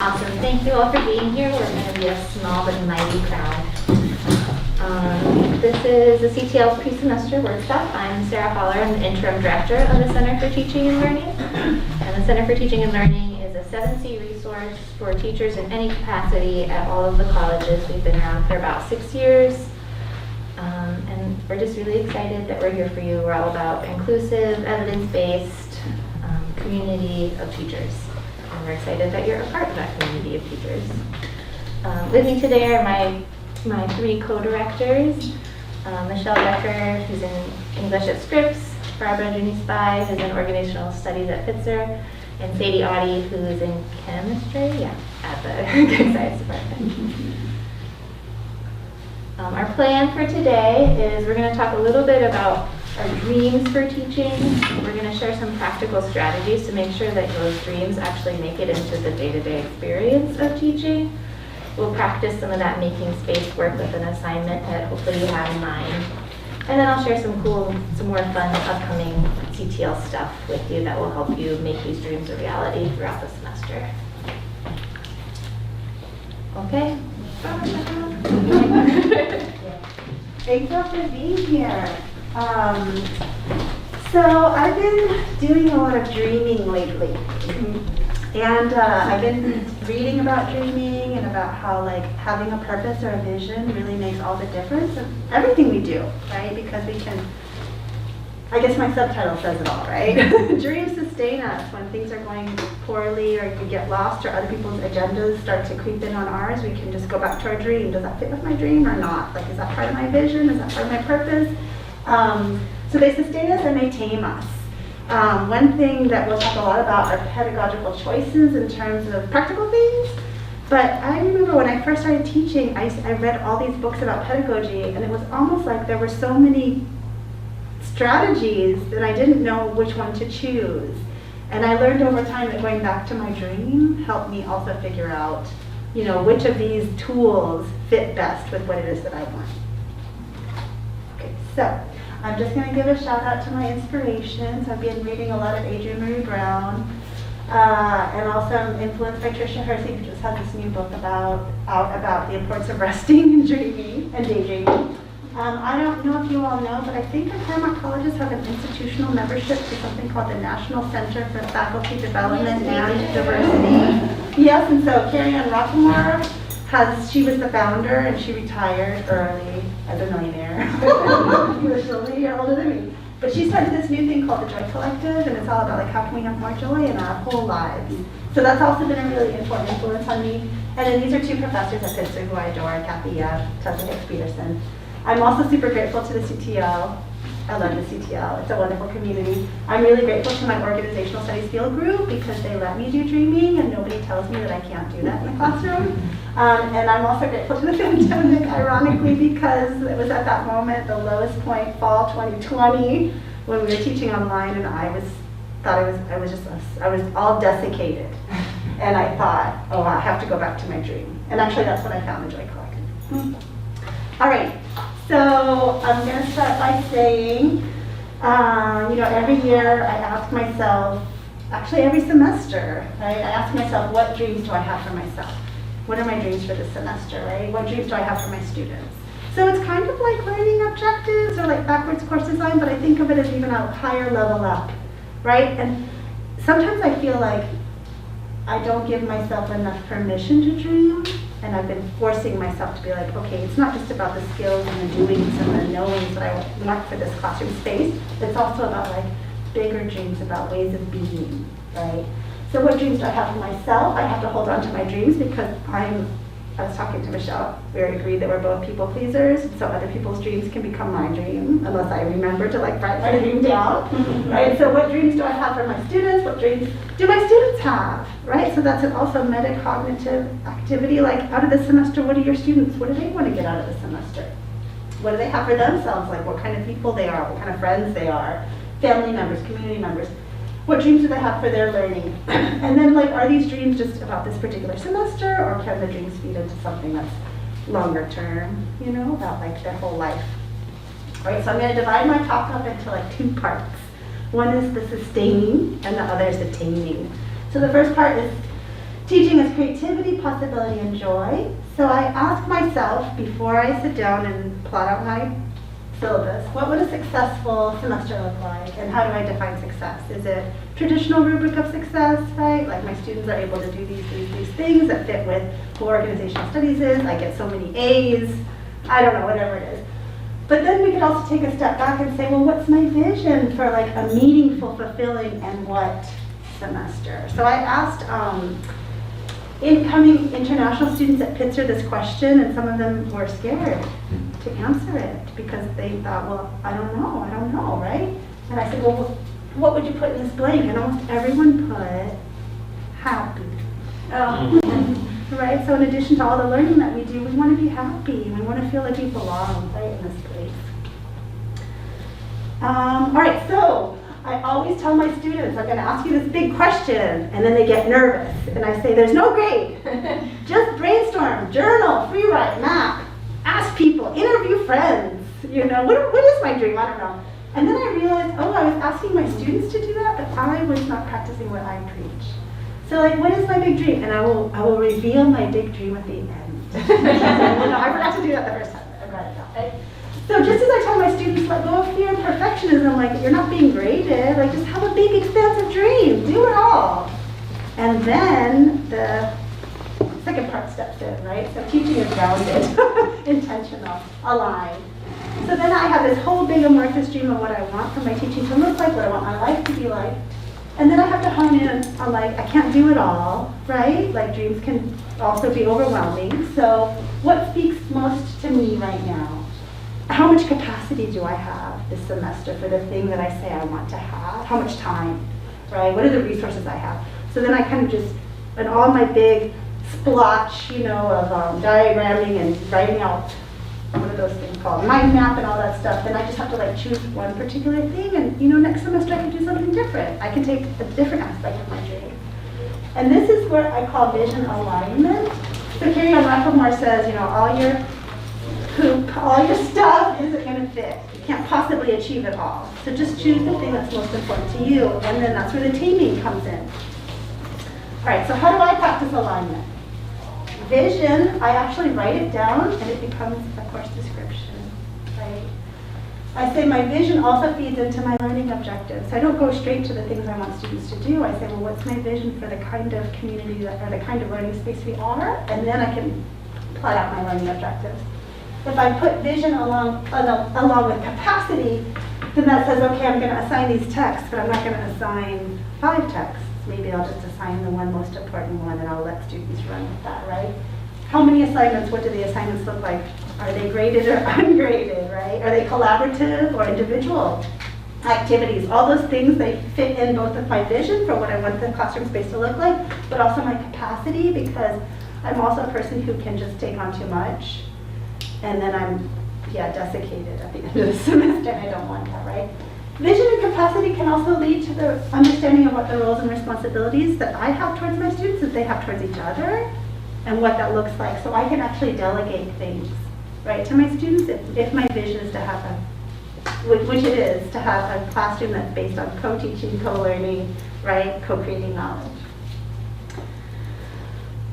Awesome. Thank you all for being here. We're going to be a small but mighty crowd. This is the CTL pre-semester work stuff. I'm Sara. I'm the interim director of the Center for Teaching and Learning. And the Center for Teaching and Learning is a 7C resource for teachers in any capacity at all of the colleges. We've been around for about 6 years. And we're just really excited that we're here for you. We're all about inclusive, evidence-based community of teachers. And we're excited that you're a part of that community of teachers. With me today are my three co-directors, Michelle Becker, who's in English at Scripps, Barbara Juni-Spy, who's in Organizational Studies at Pitzer, and Sadie Audie, who's in Chemistry, at the Good Science Department. Our plan for today is we're going to talk a little bit about our dreams for teaching. We're going to share some practical strategies to make sure that those dreams actually make it into the day-to-day experience of teaching. We'll practice some of that making space work with an assignment that hopefully you have in mind. And then I'll share some more fun upcoming CTL stuff with you that will help you make these dreams a reality throughout the semester. Okay? Thanks all for being here. So I've been doing a lot of dreaming lately. And I've been reading about dreaming and about how having a purpose or a vision really makes all the difference in everything we do, right? Because we can, I guess my subtitle says it all, right? Dreams sustain us when things are going poorly or we get lost or other people's agendas start to creep in on ours. We can just go back to our dream. Does that fit with my dream or not? Is that part of my vision? Is that part of my purpose? So they sustain us and they tame us. One thing that we'll talk a lot about are pedagogical choices in terms of practical things. But I remember when I first started teaching, I read all these books about pedagogy, and it was almost like there were so many strategies that I didn't know which one to choose. And I learned over time that going back to my dream helped me also figure out, which of these tools fit best with what it is that I want. Okay, so I'm just going to give a shout out to my inspirations. I've been reading a lot of Adrienne Marie Brown, and also I'm influenced by Tricia Hersey, who just had this new book about the importance of resting and dreaming and daydreaming. I don't know if you all know, but I think the Claremont colleges have an institutional membership to something called the National Center for Faculty Development and Diversity. Yes, and so Carrie Ann Rockamore she was the founder, and she retired early as a millionaire. She was only a year older than me. But she started this new thing called the Joy Collective, and it's all about how can we have more joy in our whole lives. So that's also been a really important influence on me. And then these are two professors at Pitzer who I adore, Kathy Tessa Hicks-Peterson. I'm also super grateful to the CTL. I love the CTL. It's a wonderful community. I'm really grateful to my organizational studies field group because they let me do dreaming and nobody tells me that I can't do that in the classroom. And I'm also grateful to the pandemic, ironically, because it was at that moment, the lowest point, fall 2020, when we were teaching online, and I was all desiccated. And I thought, oh, I have to go back to my dream. And actually, that's when I found the Joy Collective. All right. So I'm going to start by saying, every year I ask myself, actually every semester, right, I ask myself, what dreams do I have for myself? What are my dreams for this semester, right? What dreams do I have for my students? So it's kind of like learning objectives or like backwards course design, but I think of it as even a higher level up, right? And sometimes I feel like I don't give myself enough permission to dream. And I've been forcing myself to be like, okay, it's not just about the skills and the doings and the knowings that I want for this classroom space. It's also about bigger dreams, about ways of being, right? So what dreams do I have for myself? I have to hold on to my dreams because I was talking to Michelle. We agreed that we're both people pleasers, so other people's dreams can become my dream unless I remember to write my dream down, right? So what dreams do I have for my students? What dreams do my students have, right? So that's also metacognitive activity. Out of the semester, what are your students? What do they want to get out of the semester? What do they have for themselves? What kind of people they are, what kind of friends they are, family members, community members. What dreams do they have for their learning? And then are these dreams just about this particular semester, or can the dreams feed into something that's longer term, about their whole life? All right, so I'm going to divide my talk up into 2 parts. One is the sustaining, and the other is the taming. So the first part is Teaching is creativity, possibility, and joy. So I ask myself before I sit down and plot out my syllabus, what would a successful semester look like, and how do I define success? Is it traditional rubric of success, right? Like my students are able to do these things that fit with who organizational studies is. I get so many A's. I don't know, whatever it is. But then we could also take a step back and say, well, what's my vision for like a meaningful, fulfilling, and what semester? So I asked incoming international students at Pitzer this question, and some of them were scared to answer it because they thought, well, I don't know, right? And I said, well, what would you put in this blank? And almost everyone put happy. Right? So in addition to all the learning that we do, we want to be happy. We want to feel like we belong, right, in this place. All right, so I always tell my students, I'm going to ask you this big question, and then they get nervous. And I say, there's no grade. Just brainstorm, journal, free write, map, ask people, interview friends. You know, what is my dream? I don't know. And then I realized, oh, I was asking my students to do that, but I was not practicing what I preach. So like, what is my big dream? And I will reveal my big dream at the end. I forgot to do that the first time. I brought it down, right? So just as I tell my students, let go of fear and perfectionism, like you're not being graded, like just have a big expansive dream, do it all. And then the second part steps in, right? So teaching is grounded, intentional, aligned. So then I have this whole big amorphous dream of what I want for my teaching to look like, what I want my life to be like. And then I have to hone in on like, I can't do it all, right? Like dreams can also be overwhelming. So what speaks most to me right now? How much capacity do I have this semester for the thing that I say I want to have? How much time, right? What are the resources I have? So then I kind of just, and all my big splotch, you know, of diagramming and writing out, what are those things called? Mind map and all that stuff. Then I just have to like choose one particular thing, and you know, next semester I can do something different. I can take a different aspect of my dream. And this is where I call vision alignment. So Carrie on Rappaport says, you know, all your poop, all your stuff isn't going to fit. You can't possibly achieve it all. So just choose the thing that's most important to you, and then that's where the taming comes in. All right, so how do I practice alignment? Vision, I actually write it down, and it becomes a course description, right? I say my vision also feeds into my learning objectives. I don't go straight to the things I want students to do. I say, well, what's my vision for the kind of community that, or the kind of learning space we are? And then I can plot out my learning objectives. If I put vision along with capacity, then that says, okay, I'm going to assign these texts, but I'm not going to assign 5 texts. Maybe I'll just assign the one most important one, and I'll let students run with that, right? How many assignments, what do the assignments look like? Are they graded or ungraded, right? Are they collaborative or individual activities? All those things, they fit in both with my vision for what I want the classroom space to look like, but also my capacity, because I'm also a person who can just take on too much. And then I'm, desiccated at the end of the semester. I don't want that, right? Vision and capacity can also lead to the understanding of what the roles and responsibilities that I have towards my students, that they have towards each other, and what that looks like. So I can actually delegate things, right, to my students if my vision is to have which it is, to have a classroom that's based on co-teaching, co-learning, right, co-creating knowledge.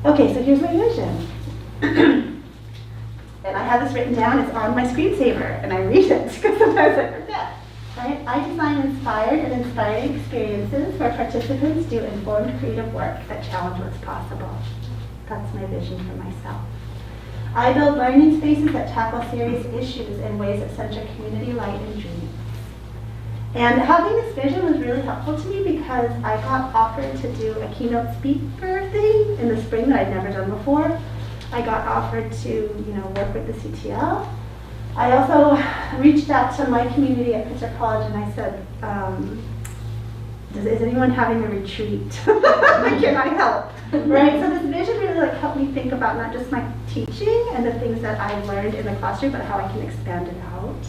Okay, so here's my vision. And I have this written down, it's on my screensaver, and I read it because sometimes I forget. Right? I design inspired and inspiring experiences where participants do informed creative work that challenge what's possible. That's my vision for myself. I build learning spaces that tackle serious issues in ways that center community, light, and dreams. And having this vision was really helpful to me because I got offered to do a keynote speaker thing in the spring that I'd never done before. I got offered to, work with the CTL. I also reached out to my community at Pitzer College and I said, is anyone having a retreat? Can I help? Right? So this vision really helped me think about not just my teaching and the things that I learned in the classroom, but how I can expand it out.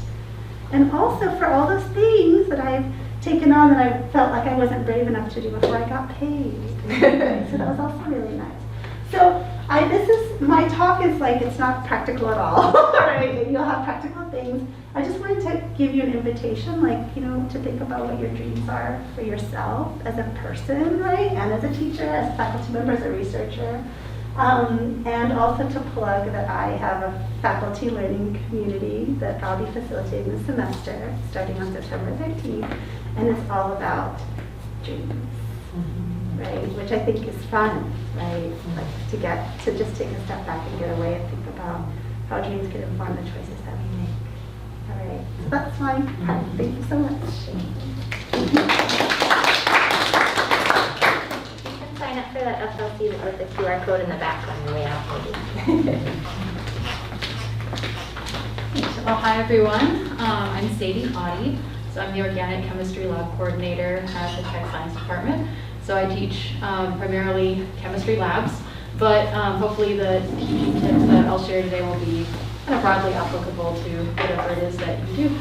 And also for all those things that I've taken on that I felt like I wasn't brave enough to do before I got paid. So that was also really nice. So this is my talk is like, it's not practical at all, right? You'll have practical things. I just wanted to give you an invitation, like, to think about what your dreams are for yourself as a person, right? And as a teacher, as a faculty member, as a researcher. And also to plug that I have a faculty learning community that I'll be facilitating this semester, starting on September 13th. And it's all about dreams, right? Which I think is fun, right? Like to just take a step back and get away and think about how dreams can inform the choices that we make. All right, so that's my part. Thank you so much. You can sign up for that FLC with the QR code in the back on your way out. Well, hi everyone. I'm Sadie. So I'm the Organic Chemistry Lab Coordinator at the Tech Science Department. So I teach primarily chemistry labs, but hopefully the teaching tips that I'll share today will be kind of broadly applicable to whatever it is that you do.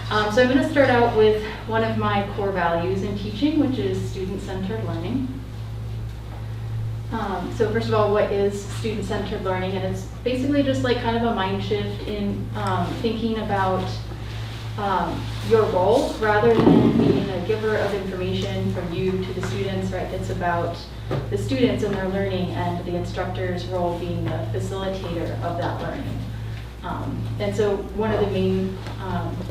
So I'm going to start out with one of my core values in teaching, which is student-centered learning. So first of all, what is student-centered learning? And it's basically just like kind of a mind shift in thinking about your role rather than being a giver of information from you to the students, right? It's about the students and their learning and the instructor's role being the facilitator of that learning. And so one of the main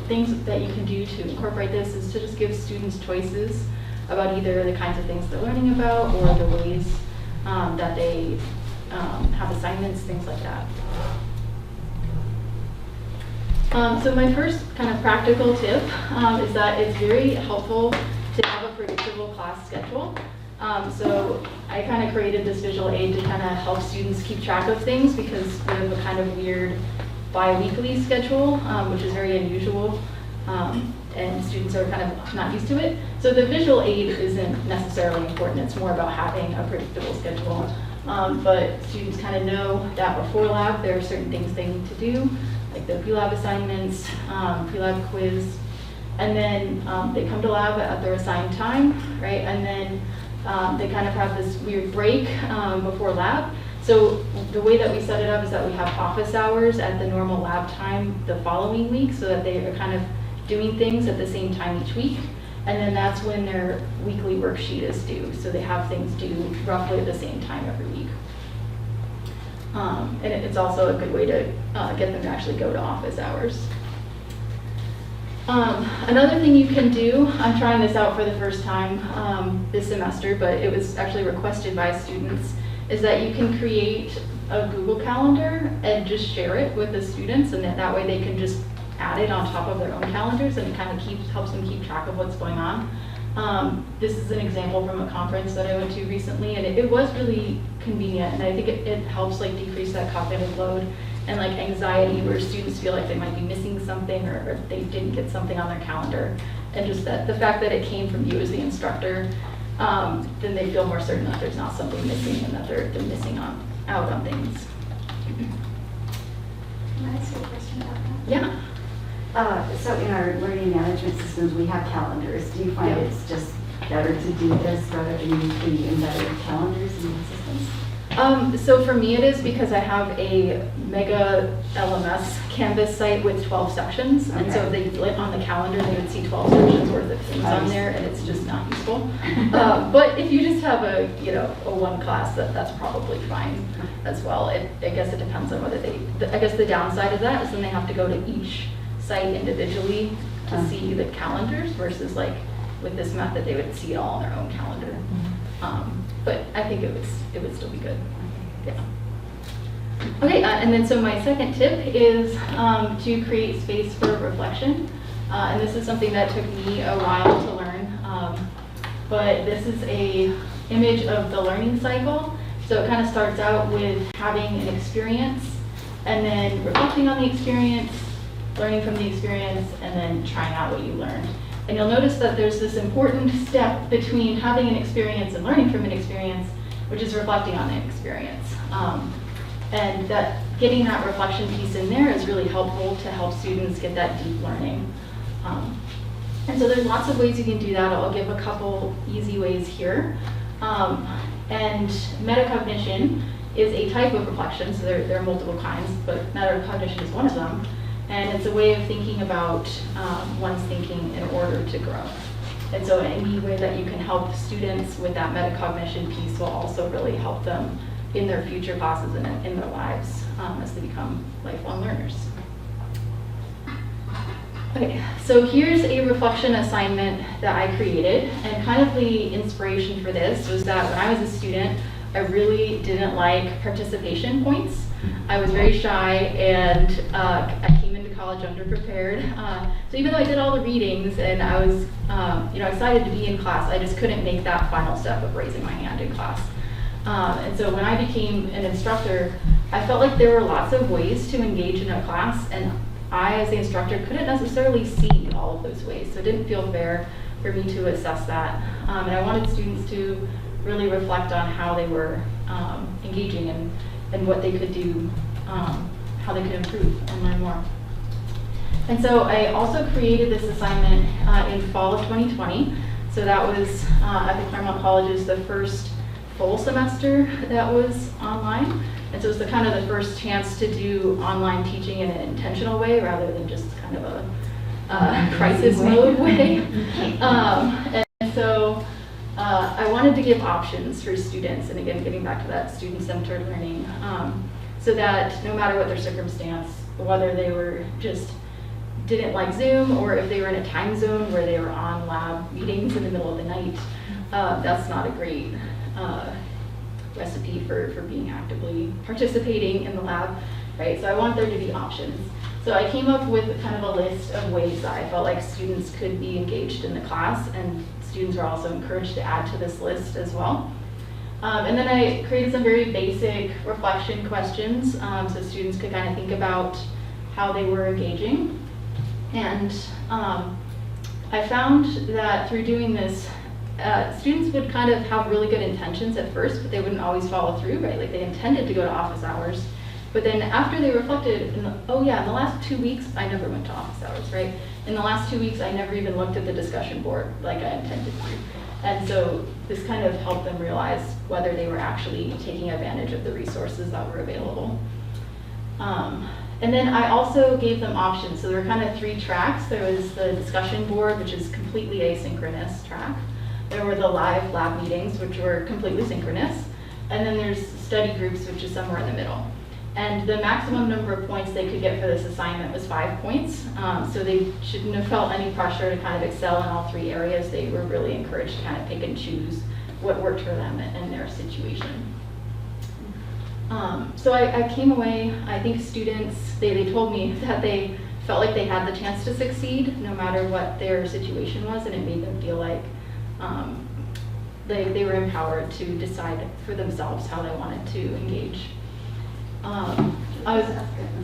things that you can do to incorporate this is to just give students choices about either the kinds of things they're learning about or the ways that they have assignments, things like that. So my first kind of practical tip is that it's very helpful to have a predictable class schedule. So I kind of created this visual aid to kind of help students keep track of things because we have a kind of weird bi-weekly schedule, which is very unusual, and students are kind of not used to it. So the visual aid isn't necessarily important. It's more about having a predictable schedule. But students kind of know that before lab, there are certain things they need to do, like the pre-lab assignments, pre-lab quiz, and then they come to lab at their assigned time, right? And then they kind of have this weird break before lab. So the way that we set it up is that we have office hours at the normal lab time the following week so that they are kind of doing things at the same time each week. And then that's when their weekly worksheet is due. So they have things due roughly at the same time every week. And it's also a good way to get them to actually go to office hours. Another thing you can do, I'm trying this out for the first time this semester, but it was actually requested by students, is that you can create a Google Calendar and just share it with the students, and that way they can just add it on top of their own calendars, and it kind of helps them keep track of what's going on. This is an example from a conference that I went to recently, and it was really convenient, and I think it helps like decrease that cognitive load and like anxiety where students feel like they might be missing something or they didn't get something on their calendar, and just that the fact that it came from you as the instructor, then they feel more certain that there's not something missing and that they're missing out on things. Can I ask you a question about that? Yeah. So in our learning management systems, we have calendars. Do you find it's just better to do this rather than using embedded calendars in the systems? So for me it is because I have a mega LMS Canvas site with 12 sections, and so if they lit on the calendar, they would see 12 sections worth of things on there, and it's just not useful. But if you just have a one class, that's probably fine as well. I guess it depends on whether I guess the downside of that is then they have to go to each site individually to see the calendars versus like with this method they would see it all on their own calendar. But I think it would still be good. Yeah. Okay, and then so my second tip is to create space for reflection. And this is something that took me a while to learn. But this is a image of the learning cycle. So it kind of starts out with having an experience and then reflecting on the experience, learning from the experience, and then trying out what you learned. And you'll notice that there's this important step between having an experience and learning from an experience, which is reflecting on the experience. And that getting that reflection piece in there is really helpful to help students get that deep learning. And so there's lots of ways you can do that. I'll give a couple easy ways here. And metacognition is a type of reflection, so there are multiple kinds, but metacognition is one of them. And it's a way of thinking about one's thinking in order to grow. And so any way that you can help students with that metacognition piece will also really help them in their future classes and in their lives as they become lifelong learners. Okay, so here's a reflection assignment that I created, and kind of the inspiration for this was that when I was a student, I really didn't like participation points. I was very shy, and I came into college underprepared. So even though I did all the readings and I was excited to be in class, I just couldn't make that final step of raising my hand in class. And so when I became an instructor, I felt like there were lots of ways to engage in a class, and I, as the instructor, couldn't necessarily see all of those ways, so it didn't feel fair for me to assess that. And I wanted students to really reflect on how they were engaging and what they could do, how they could improve and learn more. And so I also created this assignment in fall of 2020. So that was at the Claremont College's the first full semester that was online. And so it was the kind of the first chance to do online teaching in an intentional way rather than just kind of a crisis mode way. And so I wanted to give options for students, and again, getting back to that student-centered learning, so that no matter what their circumstance, whether they were just didn't like Zoom or if they were in a time zone where they were on lab meetings in the middle of the night, that's not a great recipe for being actively participating in the lab, right? So I want there to be options. So I came up with kind of a list of ways that I felt like students could be engaged in the class, and students are also encouraged to add to this list as well. And then I created some very basic reflection questions so students could kind of think about how they were engaging. And I found that through doing this, students would kind of have really good intentions at first, but they wouldn't always follow through, right? Like they intended to go to office hours, but then after they reflected, in the last 2 weeks, I never went to office hours, right? In the last 2 weeks, I never even looked at the discussion board like I intended to. And so this kind of helped them realize whether they were actually taking advantage of the resources that were available. And then I also gave them options. So there were kind of 3 tracks. There was the discussion board, which is completely asynchronous track. There were the live lab meetings, which were completely synchronous. And then there's study groups, which is somewhere in the middle. And the maximum number of points they could get for this assignment was 5 points. So they shouldn't have felt any pressure to kind of excel in all 3 areas. They were really encouraged to kind of pick and choose what worked for them in their situation. So I came away, I think students, they told me that they felt like they had the chance to succeed no matter what their situation was, and it made them feel like they were empowered to decide for themselves how they wanted to engage. I'm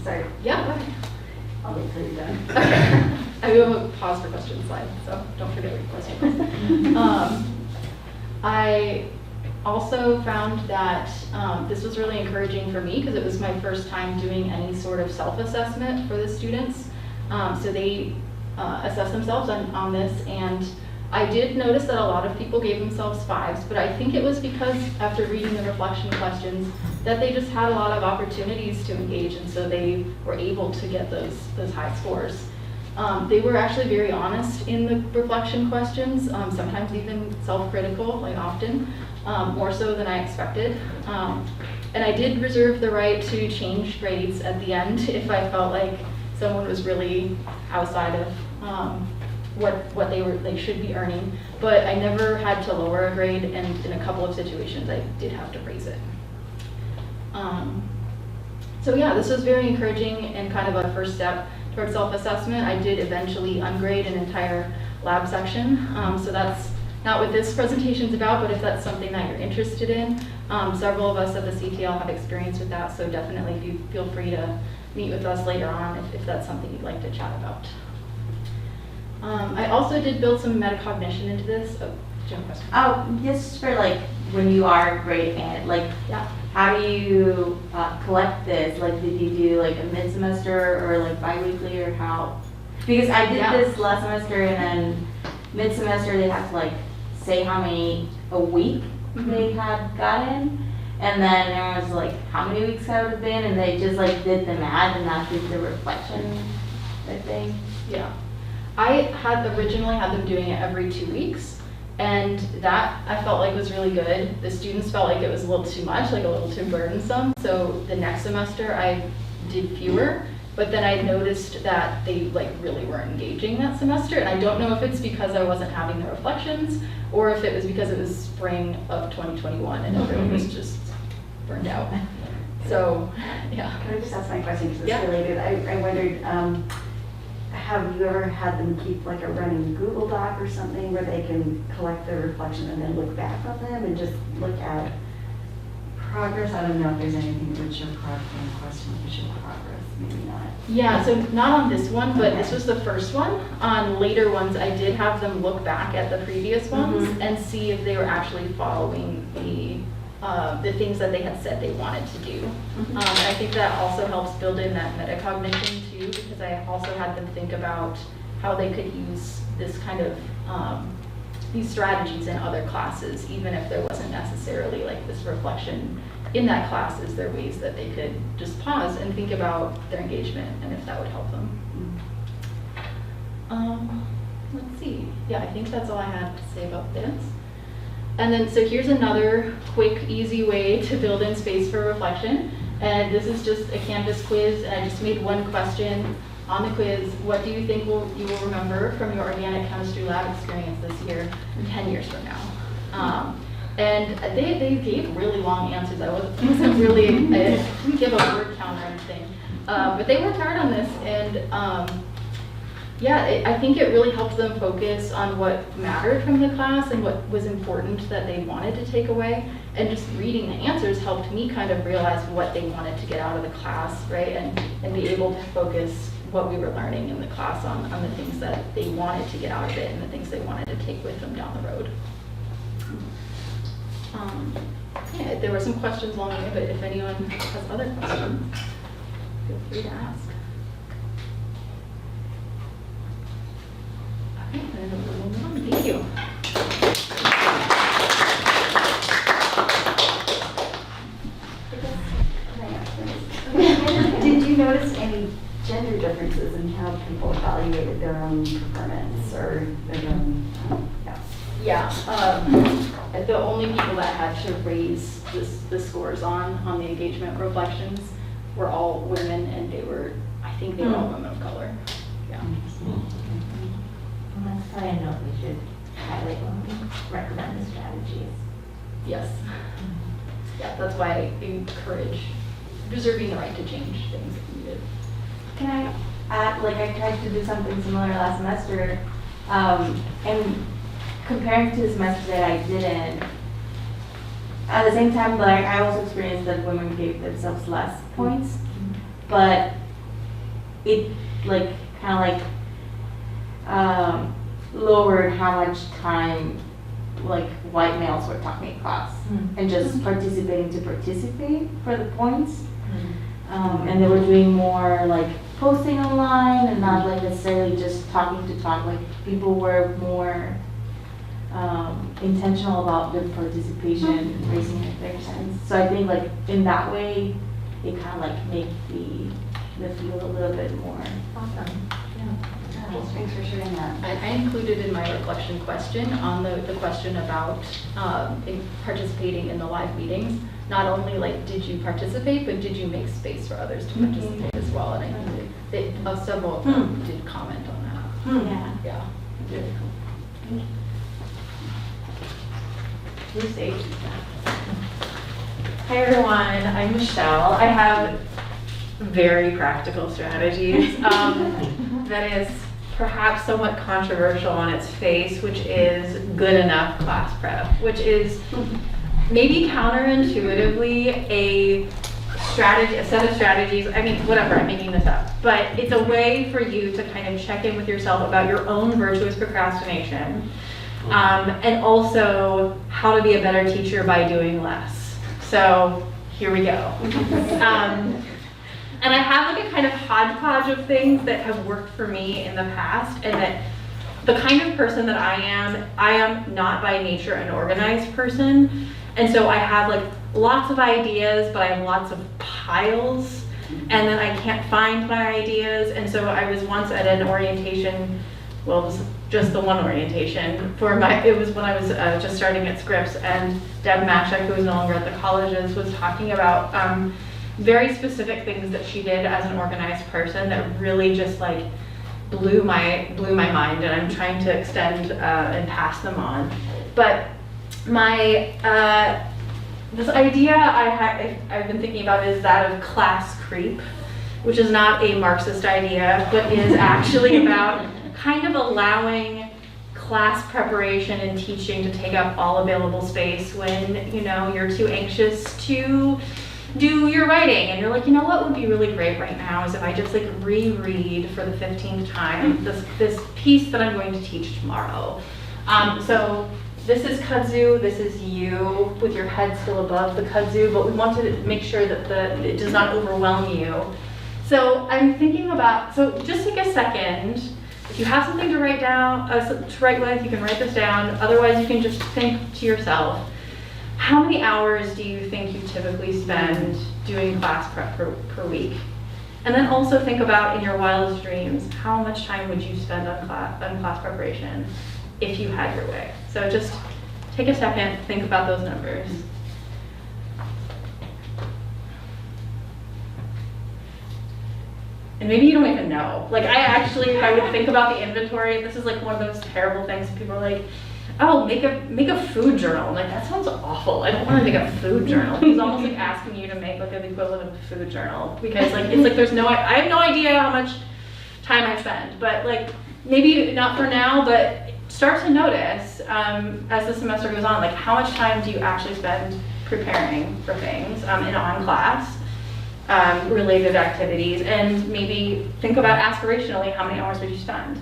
sorry. Yeah, okay. I'll wait till you're done. Okay. I have a pause for questions slide, so don't forget your questions. I also found that this was really encouraging for me because it was my first time doing any sort of self-assessment for the students. So they assessed themselves on this, and I did notice that a lot of people gave themselves 5s, but I think it was because after reading the reflection questions that they just had a lot of opportunities to engage, and so they were able to get those high scores. They were actually very honest in the reflection questions, sometimes even self-critical, like often, more so than I expected. And I did reserve the right to change grades at the end if I felt like someone was really outside of what they should be earning, but I never had to lower a grade, and in a couple of situations I did have to raise it. So yeah, this was very encouraging and kind of a first step towards self-assessment. I did eventually ungrade an entire lab section, so that's not what this presentation is about, but if that's something that you're interested in, several of us at the CTL have experience with that, so definitely feel free to meet with us later on if that's something you'd like to chat about. I also did build some metacognition into this. Oh, do you have a question? Oh, just for like when you are grading it, like Yeah. how do you collect this? Like did you do like a mid-semester or like bi-weekly or how? Because I did Yeah. this last semester and then mid-semester they have to like say how many a week they had gotten. And then everyone was like, how many weeks have it been? And they just like did the math and that did the reflection, I think. Yeah. I had originally had them doing it every 2 weeks, and that I felt like was really good. The students felt like it was a little too much, like a little too burdensome. So the next semester I did fewer, but then I noticed that they like really weren't engaging that semester. And I don't know if it's because I wasn't having the reflections or if it was because it was spring of 2021 and everyone was just burned out. So, yeah. Can I just ask my question because it's Yeah. related? I wondered, have you ever had them keep like a running Google Doc or something where they can collect their reflection and then look back on them and just look at progress? I don't know if there's anything that would show progress, maybe not. Yeah, so not on this one, but this was the first one. On later ones, I did have them look back at the previous ones and see if they were actually following the things that they had said they wanted to do. And I think that also helps build in that metacognition too, because I also had them think about how they could use this kind of, these strategies in other classes, even if there wasn't necessarily like this reflection in that class. Is there ways that they could just pause and think about their engagement and if that would help them? Let's see. Yeah, I think that's all I had to say about this. And then, so here's another quick, easy way to build in space for reflection. And this is just a Canvas quiz, and I just made one question on the quiz. What do you think you will remember from your organic chemistry lab experience this year, 10 years from now? And they gave really long answers. I wasn't really, I didn't give a word count or anything. But they worked hard on this, and yeah, I think it really helped them focus on what mattered from the class and what was important that they wanted to take away. And just reading the answers helped me kind of realize what they wanted to get out of the class, right? And be able to focus what we were learning in the class on the things that they wanted to get out of it and the things they wanted to take with them down the road. Yeah, there were some questions along the way, but if anyone has other questions, feel free to ask. Okay, then we'll move on. Thank you. Did you notice any gender differences in how people evaluated their own performance or their own, Yeah, the only people that had to raise the scores on the engagement reflections were all women, and I think they were all women of color. Yeah. And that's probably a note we should highlight when we recommend the strategies. Yes. Yeah, that's why I encourage reserving the right to change things if needed. Can I add, like I tried to do something similar last semester, and comparing to the semester that I didn't, at the same time, like I also experienced that women gave themselves less points, but it like kind of like lowered how much time like white males were talking in class and just participating to participate for the points. And they were doing more like posting online and not like necessarily just talking to talk. Like people were more intentional about their participation, raising their sense. So I think like in that way, it kind of like make the field a little bit more Awesome. Thanks for sharing that. I included in my reflection question on the question about participating in the live meetings. Not only like did you participate, but did you make space for others to participate as well? And I think several of them did comment on that. Yeah. Yeah. Really cool. Hi everyone, I'm Michelle. I have very practical strategies that is perhaps somewhat controversial on its face, which is good enough class prep, which is maybe counterintuitively a strategy, a set of strategies. I mean, whatever, I'm making this up, but it's a way for you to kind of check in with yourself about your own virtuous procrastination. And also how to be a better teacher by doing less. So here we go. And I have like a kind of hodgepodge of things that have worked for me in the past, and that the kind of person that I am not by nature an organized person. And so I have like lots of ideas, but I have lots of piles, and then I can't find my ideas. And so I was once at an orientation, well, it was just the one orientation it was when I was just starting at Scripps, and Deb Mashek, who is no longer at the colleges, was talking about very specific things that she did as an organized person that really just like blew my mind, and I'm trying to extend and pass them on. But my this idea I've been thinking about is that of class creep, which is not a Marxist idea, but is actually about kind of allowing class preparation and teaching to take up all available space when, you know, you're too anxious to do your writing, and you're like, you know what would be really great right now is if I just like reread for the 15th time this piece that I'm going to teach tomorrow. So this is kudzu, this is you with your head still above the kudzu, but we want to make sure that it does not overwhelm you. So I'm thinking about, so just take a second. If you have something to write down, to write with, you can write this down. Otherwise, you can just think to yourself, how many hours do you think you typically spend doing class prep per week? And then also think about, in your wildest dreams, how much time would you spend on class preparation if you had your way? So just take a second, think about those numbers. And maybe you don't even know. Like I would think about the inventory. This is like one of those terrible things. People are like, oh, make a food journal. I'm like, that sounds awful. I don't want to make a food journal. It's almost like asking you to make like an equivalent of a food journal, because like it's like I have no idea how much time I spend. But like maybe not for now, but start to notice as the semester goes on, like how much time do you actually spend preparing for things and on class related activities, and maybe think about aspirationally how many hours would you spend.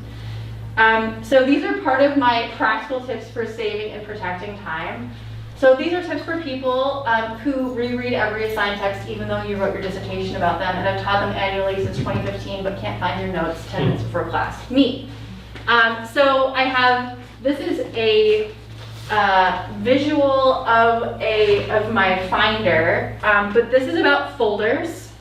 So these are part of my practical tips for saving and protecting time. So these are tips for people who reread every assigned text even though you wrote your dissertation about them, and I've taught them annually since 2015 but can't find your notes 10 minutes before class. Me. So I have, this is a visual of my Finder, but this is about folders.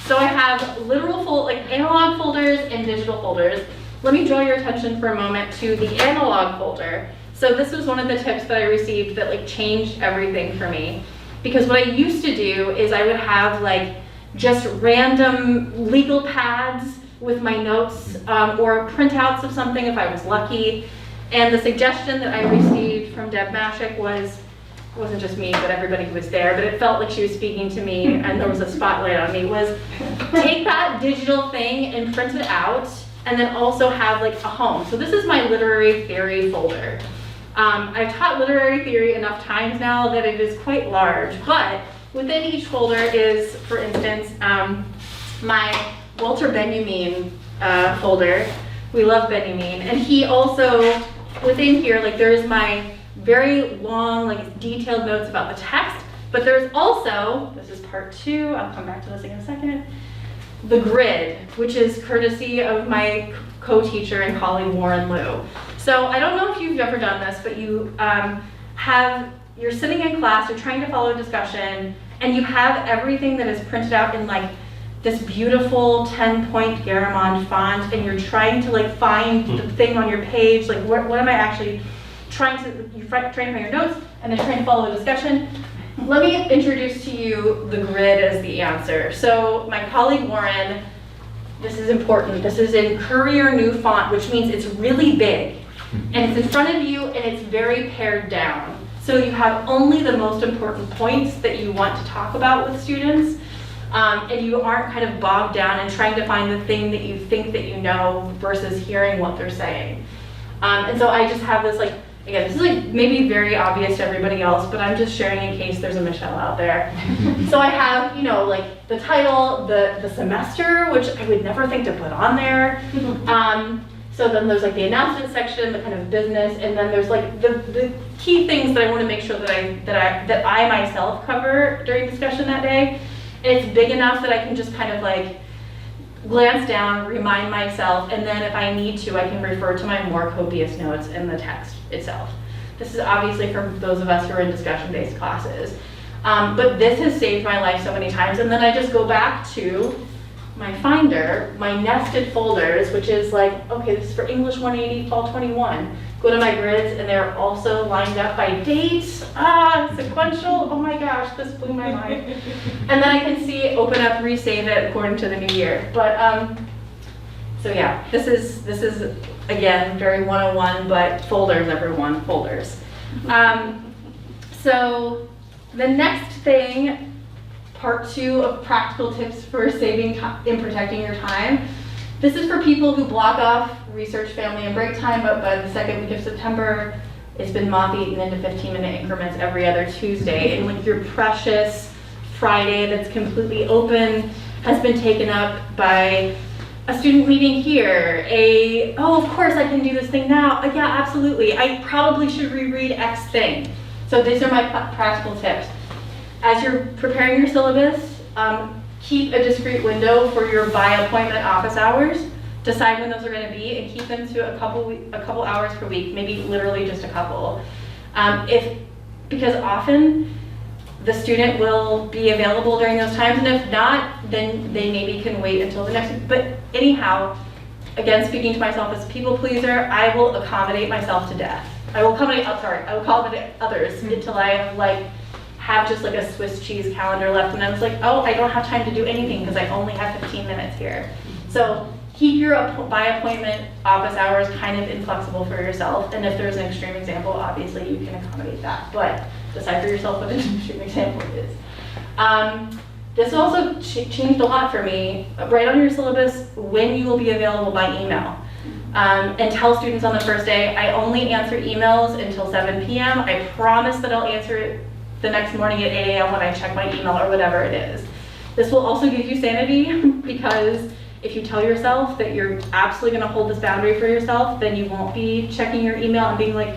So I have literal analog folders and digital folders. Let me draw your attention for a moment to the analog folder. So this was one of the tips that I received that like changed everything for me. Because what I used to do is I would have like just random legal pads with my notes or printouts of something if I was lucky. And the suggestion that I received from Deb Mashek wasn't just me, but everybody who was there, but it felt like she was speaking to me and there was a spotlight on me, was take that digital thing and print it out, and then also have like a home. So this is my literary theory folder. I've taught literary theory enough times now that it is quite large, but within each folder is, for instance, my Walter Benjamin folder. We love Benjamin. And he also, within here, like there's my very long, like detailed notes about the text, but there's also, this is part 2, I'll come back to this in a second, the grid, which is courtesy of my co-teacher and colleague Warren Liu. So I don't know if you've ever done this, but you you're sitting in class, you're trying to follow a discussion, and you have everything that is printed out in like this beautiful 10-point Garamond font, and you're trying to like find the thing on your page, like what am I actually trying to find your notes, and then trying to follow the discussion. Let me introduce to you the grid as the answer. So my colleague Warren, this is important, this is in Courier New font, which means it's really big, and it's in front of you, and it's very pared down. So you have only the most important points that you want to talk about with students, and you aren't kind of bogged down and trying to find the thing that you think that you know versus hearing what they're saying. And so I just have this like, again, this is like maybe very obvious to everybody else, but I'm just sharing in case there's a Michelle out there. So I have, you know, like the title, the semester, which I would never think to put on there. So then there's like the announcement section, the kind of business, and then there's like the key things that I want to make sure that I myself cover during discussion that day. And it's big enough that I can just kind of like glance down, remind myself, and then if I need to, I can refer to my more copious notes in the text itself. This is obviously for those of us who are in discussion-based classes. But this has saved my life so many times. And then I just go back to my Finder, my nested folders, which is like, okay, this is for English 180, Fall 21. Go to my grids, and they're also lined up by date. Sequential, oh my gosh, this blew my mind. And then I can see, open up, resave it according to the new year. But, so yeah, this is again, very 101, but folders, everyone, folders. So the next thing, part 2 of practical tips for saving time and protecting your time. This is for people who block off research, family, and break time, but by the second week of September, it's been moth-eaten into 15-minute increments every other Tuesday. And like your precious Friday that's completely open has been taken up by a student meeting here, oh, of course I can do this thing now. Yeah, absolutely. I probably should reread X thing. So these are my practical tips. As you're preparing your syllabus, keep a discrete window for your by appointment office hours. Decide when those are going to be and keep them to a couple hours per week, maybe literally just a couple. Because often the student will be available during those times, and if not, then they maybe can wait until the next week. But anyhow, again, speaking to myself as a people pleaser, I will accommodate myself to death. I will accommodate others until I have just like a Swiss cheese calendar left, and I was like, oh, I don't have time to do anything because I only have 15 minutes here. So keep your by appointment office hours kind of inflexible for yourself, and if there's an extreme example, obviously you can accommodate that, but decide for yourself what an extreme example is. This also changed a lot for me. Write on your syllabus when you will be available by email. And tell students on the first day, I only answer emails until 7 p.m. I promise that I'll answer it the next morning at 8 a.m. when I check my email or whatever it is. This will also give you sanity because if you tell yourself that you're absolutely gonna hold this boundary for yourself, then you won't be checking your email and being like,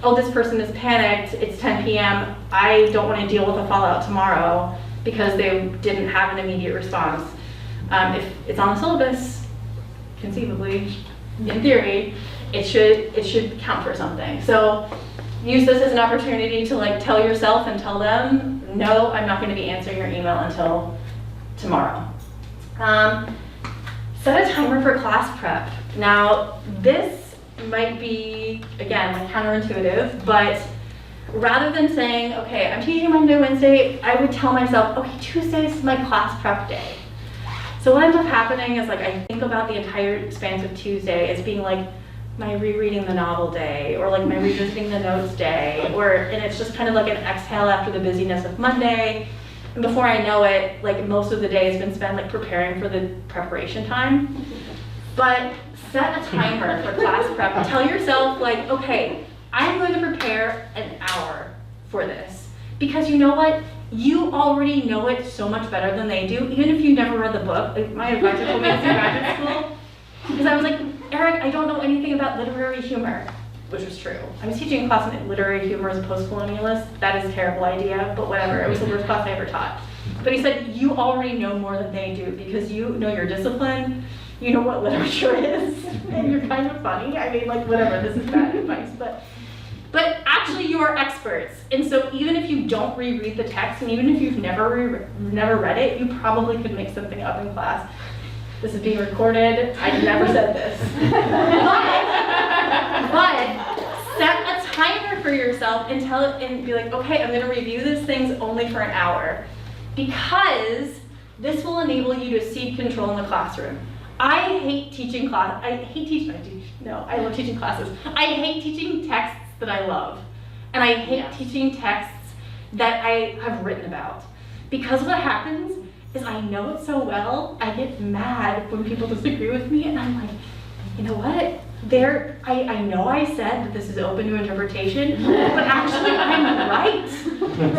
oh, this person is panicked, it's 10 p.m., I don't wanna deal with the fallout tomorrow because they didn't have an immediate response. If it's on the syllabus, conceivably, in theory, it should count for something. So use this as an opportunity to tell yourself and tell them, no, I'm not going to be answering your email until tomorrow. Set a timer for class prep. Now, this might be, again, counterintuitive, but rather than saying, okay, I'm teaching Monday, Wednesday, I would tell myself, okay, Tuesday is my class prep day. So what ends up happening is I think about the entire expanse of Tuesday as being my rereading the novel day, or my revisiting the notes day, and it's just kind of like an exhale after the busyness of Monday. And before I know it, most of the day has been spent preparing for the preparation time. But set a timer for class prep. Tell yourself okay, I'm going to prepare an hour for this. Because you know what? You already know it so much better than they do, even if you never read the book. My advisor told me this in graduate school, because I was like, Eric, I don't know anything about literary humor, which was true. I was teaching a class in literary humor as a post-colonialist. That is a terrible idea, but whatever. It was the worst class I ever taught. But he said, you already know more than they do because you know your discipline, you know what literature is, and you're kind of funny. I mean, whatever, this is bad advice, but actually you are experts. And so even if you don't reread the text, and even if you've never read it, you probably could make something up in class. This is being recorded. I never said this. but set a timer for yourself and tell it and be okay, I'm gonna review these things only for an hour. Because this will enable you to cede control in the classroom. I hate teaching class. I love teaching classes. I hate teaching texts that I love. And I hate teaching texts that I have written about. Because what happens is I know it so well, I get mad when people disagree with me, and I'm like, you know what? I know I said that this is open to interpretation, but actually I'm right.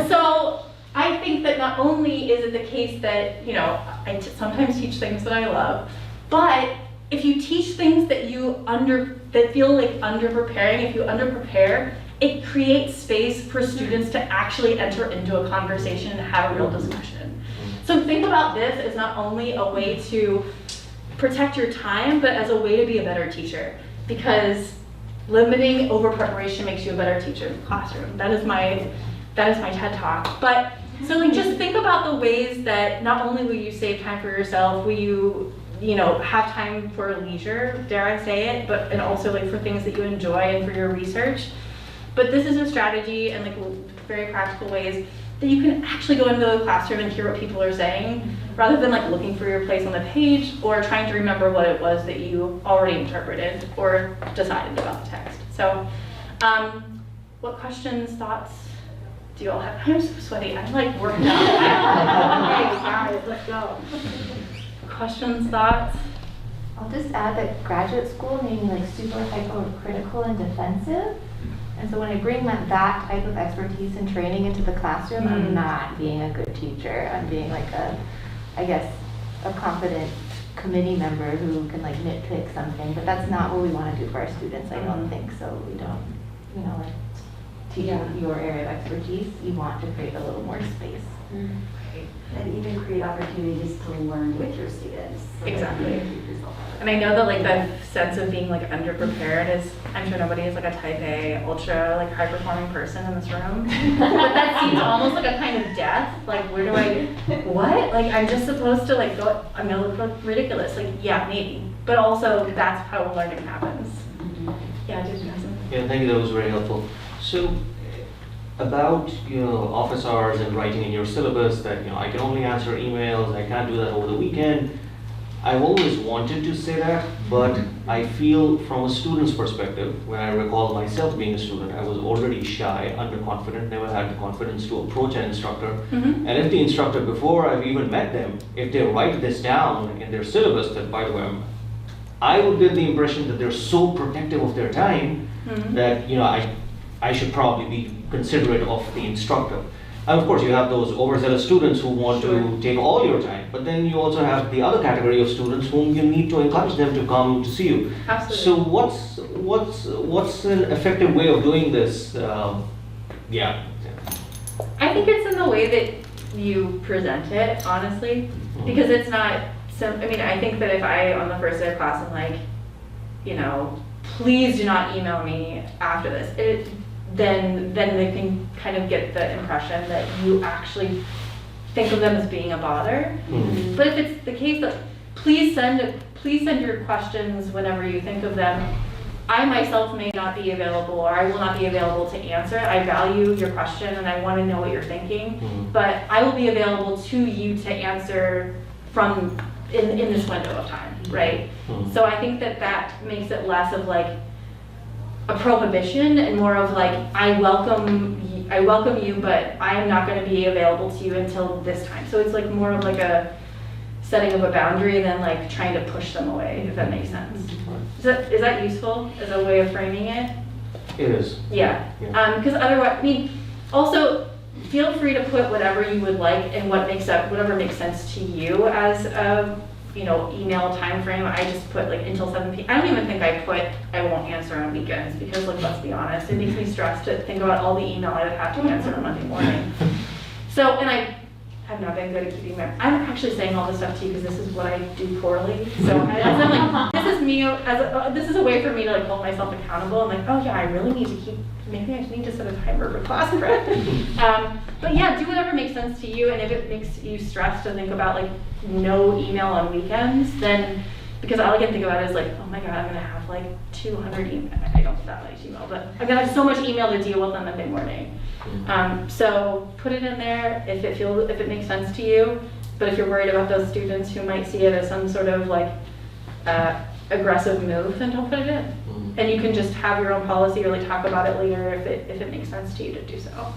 So I think that not only is it the case that, I sometimes teach things that I love, but if you teach things that that feel like under-preparing, if you under-prepare, it creates space for students to actually enter into a conversation and have a real discussion. So think about this as not only a way to protect your time, but as a way to be a better teacher. Because limiting over preparation makes you a better teacher in the classroom. That is my TED Talk. But so like just think about the ways that not only will you save time for yourself, will you have time for leisure, dare I say it, but and also like for things that you enjoy and for your research. But this is a strategy and like very practical ways that you can actually go into the classroom and hear what people are saying, rather than like looking for your place on the page or trying to remember what it was that you already interpreted or decided about the text. So, what questions, thoughts do you all have? I'm so sweaty. I'm like working out. Hey guys, let's go. Questions, thoughts? I'll just add that graduate school made me like super hypercritical and defensive. And so when I bring that type of expertise and training into the classroom, I'm not being a good teacher. I'm being like a confident committee member who can like nitpick something, but that's not what we want to do for our students, I don't think. So we don't, like teach your area of expertise. You want to create a little more space. And even create opportunities to learn with your students. So Exactly. And I know that like the sense of being like underprepared is, I'm sure nobody is like a type A, ultra like high performing person in this room. But that seems almost like a kind of death. Like what? Like I'm just supposed to like go, I'm gonna look ridiculous. Like yeah, maybe. But also that's how learning happens. Yeah, did you have something? Yeah, thank you, that was very helpful. So about office hours and writing in your syllabus that I can only answer emails, I can't do that over the weekend. I've always wanted to say that, but I feel from a student's perspective, when I recall myself being a student, I was already shy, underconfident, never had the confidence to approach an instructor. And if the instructor, before I've even met them, if they write this down in their syllabus, that by the way, I would get the impression that they're so protective of their time that I should probably be considerate of the instructor. And of course, you have those overzealous students who want to take all your time, but then you also have the other category of students whom you need to encourage them to come to see you. Absolutely. So what's an effective way of doing this? Yeah. I think it's in the way that you present it, honestly, because it's not. I mean, I think that if I on the first day of class am like, please do not email me after this. Then they can kind of get the impression that you actually think of them as being a bother. But if it's the case that please send your questions whenever you think of them. I myself may not be available, or I will not be available to answer. I value your question and I want to know what you're thinking, but I will be available to you to answer from in this window of time, right? So I think that makes it less of like a prohibition and more of like, I welcome you, but I am not going to be available to you until this time. So it's like more of like a setting of a boundary than like trying to push them away, if that makes sense. Is that useful as a way of framing it? It is. Yeah. Because otherwise, I mean, also feel free to put whatever you would like and whatever makes sense to you as a email time frame. I just put like until 7 p.m. I don't even think I won't answer on weekends because like, let's be honest, it makes me stressed to think about all the email I would have to answer on Monday morning. So, and I have not been good at keeping I'm actually saying all this stuff to you because this is what I do poorly. So I'm like, this is me, this is a way for me to like hold myself accountable. I'm like, oh yeah, I really need to maybe I need to set a timer for class prep. But yeah, do whatever makes sense to you, and if it makes you stressed to think about like no email on weekends, then, because all I can think about is like, oh my god, I'm gonna have like 200 email. I don't get that much email, but I'm gonna have so much email to deal with on Monday morning. So put it in there if it makes sense to you. But if you're worried about those students who might see it as some sort of like aggressive move, then don't put it in. And you can just have your own policy or like talk about it later if it makes sense to you to do so.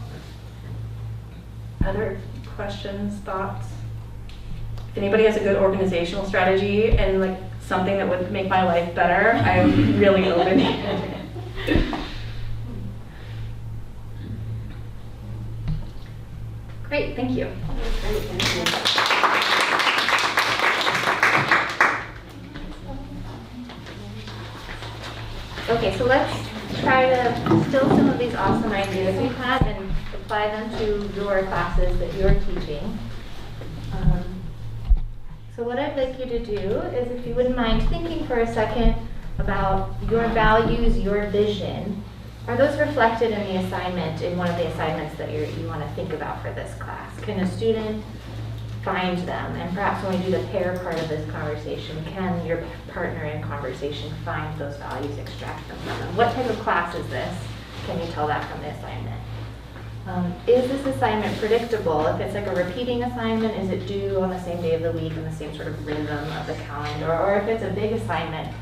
Other questions, thoughts? If anybody has a good organizational strategy and like something that would make my life better, I'm really open to it. Great, thank you. Great, thank you. Okay, so let's try to distill some of these awesome ideas we've had and apply them to your classes that you're teaching. So what I'd like you to do is, if you wouldn't mind thinking for a second about your values, your vision, are those reflected in the assignment, in one of the assignments that you want to think about for this class? Can a student find them? And perhaps when we do the pair part of this conversation, can your partner in conversation find those values, extract them from them? What type of class is this? Can you tell that from the assignment? Is this assignment predictable? If it's like a repeating assignment, is it due on the same day of the week in the same sort of rhythm of the calendar? Or if it's a big assignment,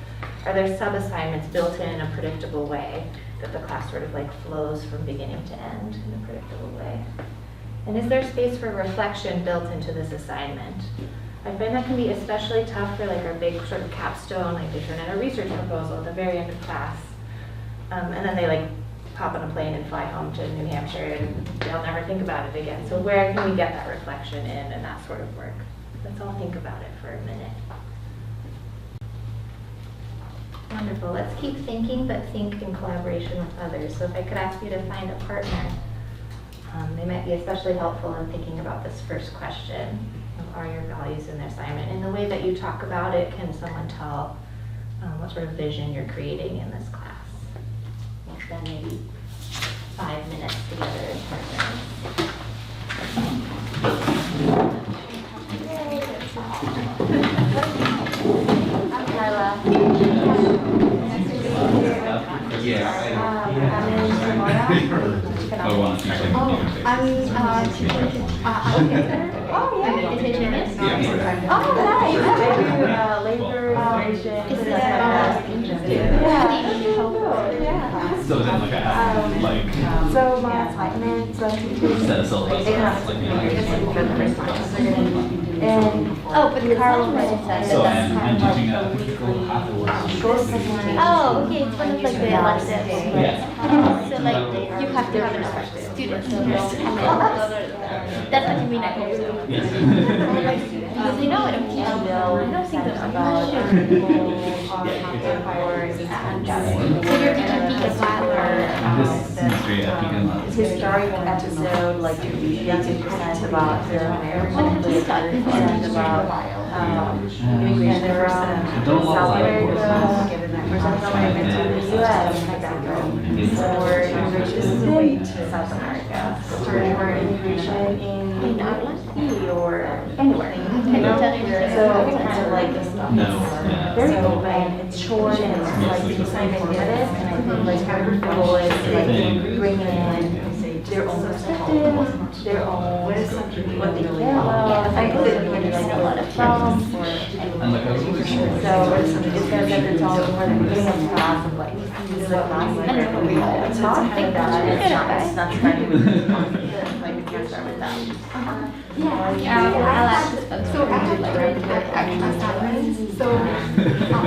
are there sub-assignments built in a predictable way that the class sort of like flows from beginning to end in a predictable way? And is there space for reflection built into this assignment? I find that can be especially tough for like our big sort of capstone, like they turn in a research proposal at the very end of class. And then they like hop on a plane and fly home to New Hampshire and they'll never think about it again. So where can we get that reflection in and that sort of work? Let's all think about it for a minute. Wonderful. Let's keep thinking, but think in collaboration with others. So if I could ask you to find a partner, they might be especially helpful in thinking about this first question of are your values in the assignment? In the way that you talk about it, can someone tell what sort of vision you're creating in this class? We'll spend maybe 5 minutes together in partners. I'm Carla. I'm in Sonora. I'm teaching. Oh, yeah. Is it gymnast? Oh, nice. I do labor restoration. Is it Yeah. So then like I have like So my assignment, so set of syllabus. they're gonna Like, for the first time. So they're gonna and Oh, but the Carl said so that's I'm kind of teaching a physical half the work. short presentation. Oh, okay, it's one of like the electives. Yeah. So like, you have to have students That's what you mean, I hope so. Yes. Because they know I don't teach them. I don't think that I'm not sure. So you're gonna be a This semester at Beacon Historic episode, like 80% about What have you done? and about immigration from South America, versus how I went to the US, my background, or immigration to South America, or immigration in or anywhere. You know? So it's kind of like this stuff. No, yeah. Very open, it's short, and it's like the assignment limited, and I think like part of the goal is to like bring in their own perspective, their own, what they care about. I think that we understand a lot of problems. And like I was really sure. So it's because it's all more than beginning of class of like, this is a class. It's not like that, it's not starting with, like, we can't start with them. I'll ask this folks. So I have assignments. So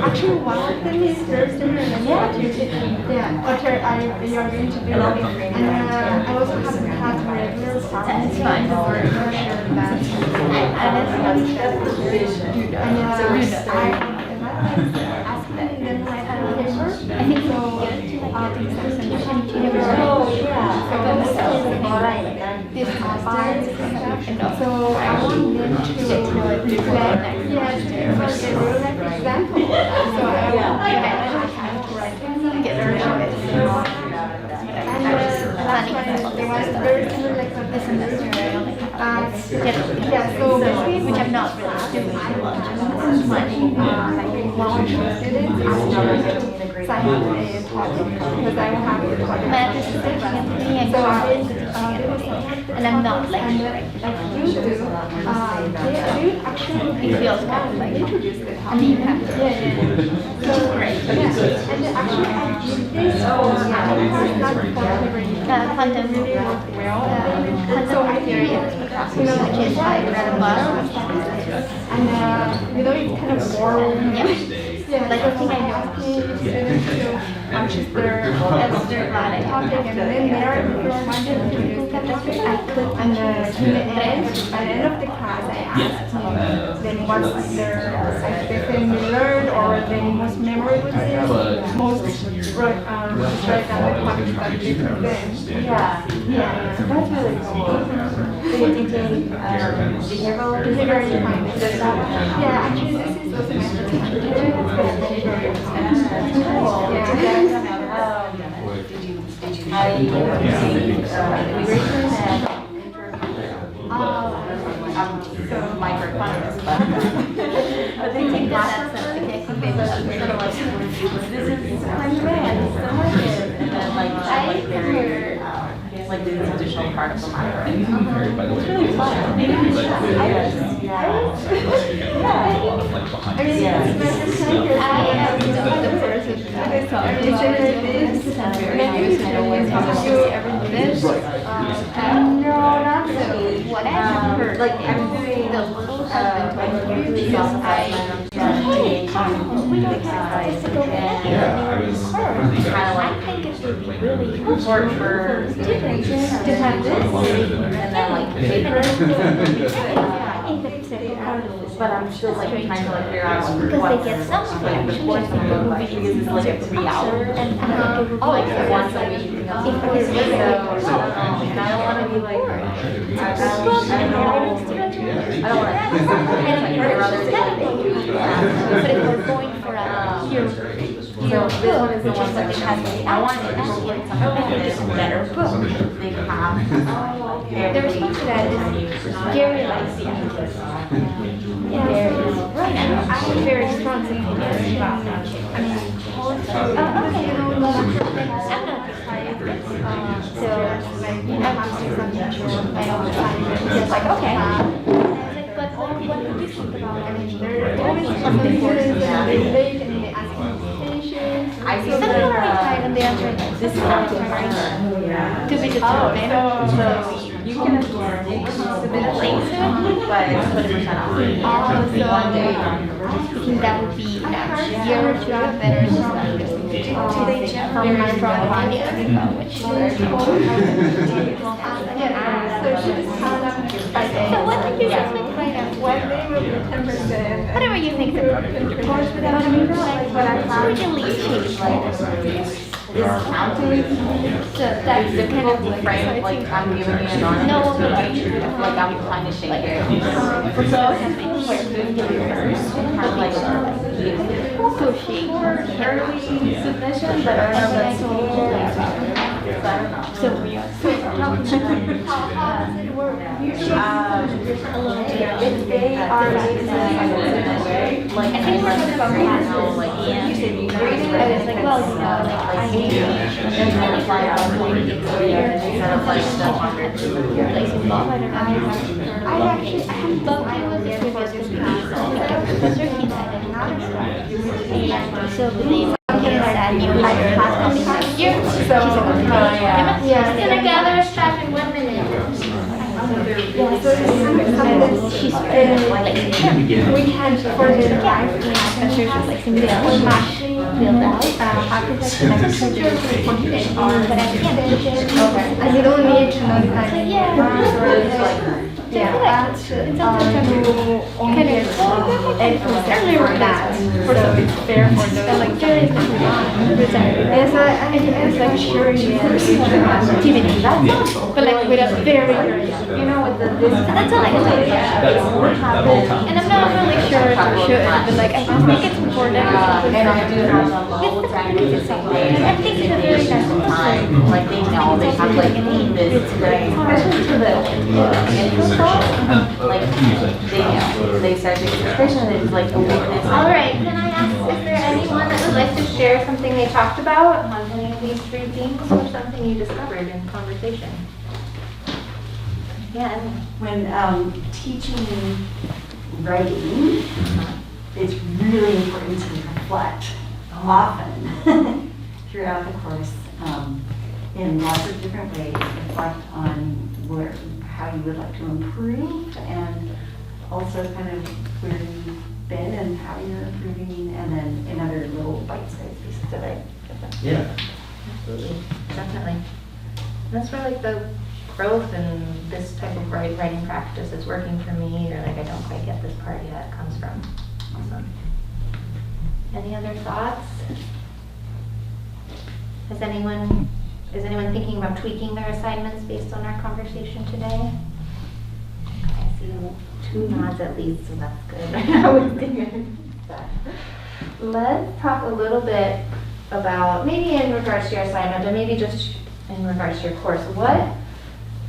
actually one of them is Thursday and what you did. Yeah, what you are going to do. And I also have had regular assignments. That's fine. For shared that. And That's the vision. asking them like a paper. I think so. This master. So I want them to reflect, yes, for the real life example. So I want to write get their habits. And last one, they want very similar like for this semester. Yeah, so basically, which I'm not really doing like volunteer students after sign up a project because I have a project. Math is such a thing, and so and I'm not like They actually it feels kind of like introduce the I mean you have to. So great. Yeah. And actually I did this Quantum really worked well. quantum theory which is like at the bottom. And it's kind of boring. Yeah, like I think I know. That's their topic, and then there before Monday I click and at the end of the class I asked then what's their thing we learned or then most memorable thing, most write down the topics that they present. Yeah, that's really cool. So you're thinking behavioral Yeah, actually this is also my teacher. Microeconomist, but they take that sense, sort of like, this is my man, this is the market, and then like they're like this additional part of the market. And you can compare it, by the way. It's really fun. Maybe we should. A lot of like behind the scenes stuff. No, not so. What I have heard, Like I'm doing the little husband Yeah, I was really I think it would be really important for students to have this, and then like paper. But I'm still like trying to like figure out Because what they get some like the course of the movie is like a 3 hour and like once a week. So I don't want to be like I don't want But if we're going for a so this one is the one that has I want it to get something better book. They have the response to that is very like I have very strong opinions about that. I mean, I'm not so like I'm asking some teacher, I always find just like okay. But what do you think about? I mean, there is something for students they can ask questions. I think Some people are that tired and they answer this is not too hard. to be determined. So you can submit a link to it, but it's 20% off. So One day. I think that would be next year to have better very strong opinion about what she does. So she just found out by day. So what did you just make right now? One day will be 10%. Whatever you think the of course, but I mean, like what I found really cheap. Discounted. So that's the kind of like Right, like I'm giving you an honor. No, like I'm trying to shake it. Kind of like pushing early submission, but I don't know if that's I don't know. So we are. How does it work? If they are like I think we're talking about classes. like You said you graded. I was like, well, you know, like I need and then apply out instead of like the place involved. I don't know. I have thought I was there for this professor. He said so believe that you hire class next year. She's gonna gather us back in 1 minute. She's like we had for the life professors like build out architecture but I can't I don't need to know and earlier that for so it's fair for those like there is it's like sharing activity but like with a very you know with the that's all I can tell you. And I'm not really sure if I should, but like I think it's important. and I do have them all the time. I think it's a very nice time. Like they know they have like this very especially for the intro stuff. Like they know they start the subscription and it's like a weakness. All right, can I ask, is there anyone that would like to share something they talked about on any of these 3 themes or something you discovered in conversation? Yeah. When teaching writing, it's really important to reflect often throughout the course in lots of different ways. Reflect on how you would like to improve and also kind of where you've been and how you're improving, and then in other little bite-sized pieces of it. Yeah. Absolutely, definitely. That's where like the growth in this type of writing practice is working for me, or like I don't quite get this part yet, comes from. Awesome. Any other thoughts? Is anyone thinking about tweaking their assignments based on our conversation today? I see 2 nods at least, so that's good. I was thinking that. Let's talk a little bit about, maybe in regards to your assignment, and maybe just in regards to your course,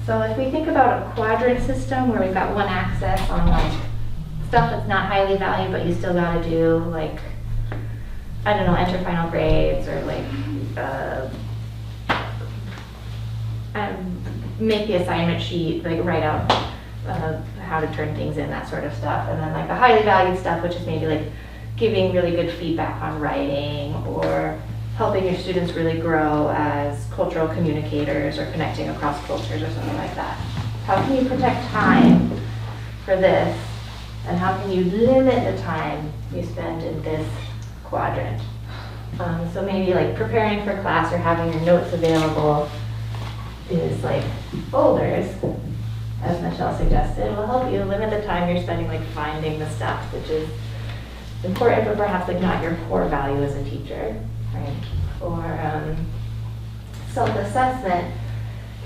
so if we think about a quadrant system where we've got one axis on like stuff that's not highly valued, but you still gotta do like, I don't know, enter final grades or like, make the assignment sheet, like write out how to turn things in, that sort of stuff. And then like the highly valued stuff, which is maybe like giving really good feedback on writing or helping your students really grow as cultural communicators or connecting across cultures or something like that. How can you protect time for this? And how can you limit the time you spend in this quadrant? So maybe like preparing for class or having your notes available is like folders, as Michelle suggested, will help you limit the time you're spending like finding the stuff, which is important, but perhaps like not your core value as a teacher, right? Or self-assessment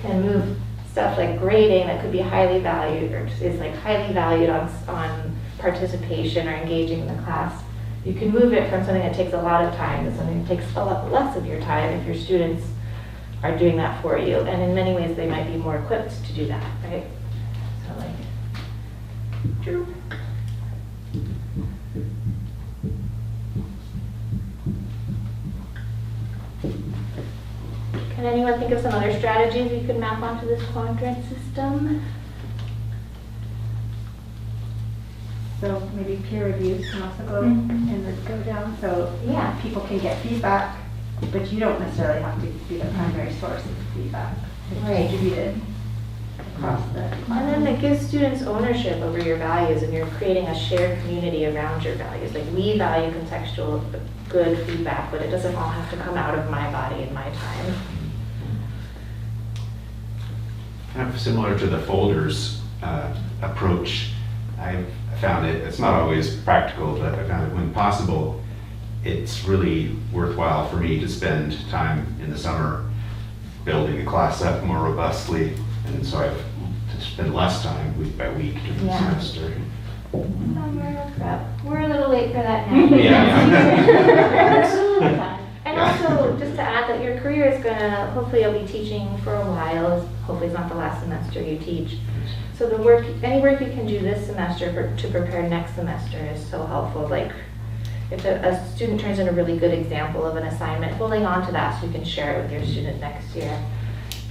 can move stuff like grading that could be highly valued or is like highly valued on participation or engaging in the class. You can move it from something that takes a lot of time to something that takes a lot less of your time if your students are doing that for you. And in many ways, they might be more equipped to do that, right? So like, Drew. Can anyone think of some other strategies you could map onto this quadrant system? So maybe peer reviews can also go and go down, so Yeah. people can get feedback, but you don't necessarily have to be the primary source of feedback. It's Right. distributed across the And then it gives students ownership over your values, and you're creating a shared community around your values. Like, we value contextual, good feedback, but it doesn't all have to come out of my body and my time. Kind of similar to the folders approach. I've found it's not always practical, but I found it when possible, it's really worthwhile for me to spend time in the summer building the class up more robustly. And so I've to spend less time week by week during the semester. Summer prep. We're a little late for that now. Yeah. And Yeah. also, just to add that your career is gonna, hopefully you'll be teaching for a while. Hopefully it's not the last semester you teach. So the work, any work you can do this semester to prepare next semester is so helpful. Like, if a student turns in a really good example of an assignment, holding on to that so you can share it with your student next year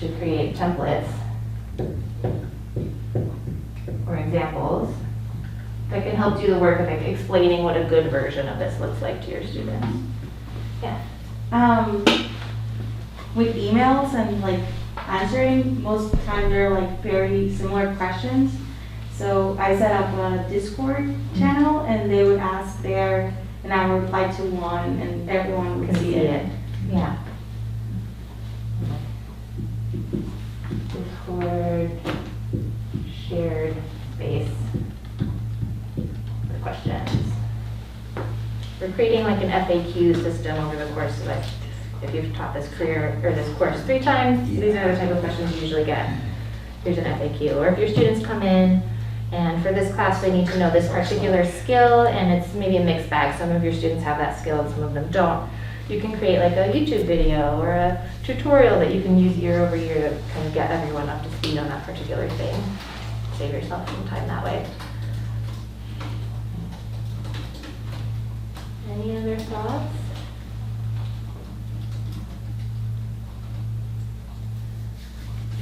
to create templates or examples that can help do the work of like explaining what a good version of this looks like to your students. Yeah. With emails and like answering, most of the time they're like very similar questions. So I set up a Discord channel and they would ask there and I would reply to one and everyone would see it. Yeah. Discord, shared space for questions. We're creating like an FAQ system over the course of like, if you've taught this career or this course 3 times, these are the type of questions you usually get. Here's an FAQ. Or if your students come in and for this class they need to know this particular skill and it's maybe a mixed bag. Some of your students have that skill and some of them don't. You can create like a YouTube video or a tutorial that you can use year over year to kind of get everyone up to speed on that particular thing. Save yourself some time that way. Any other thoughts?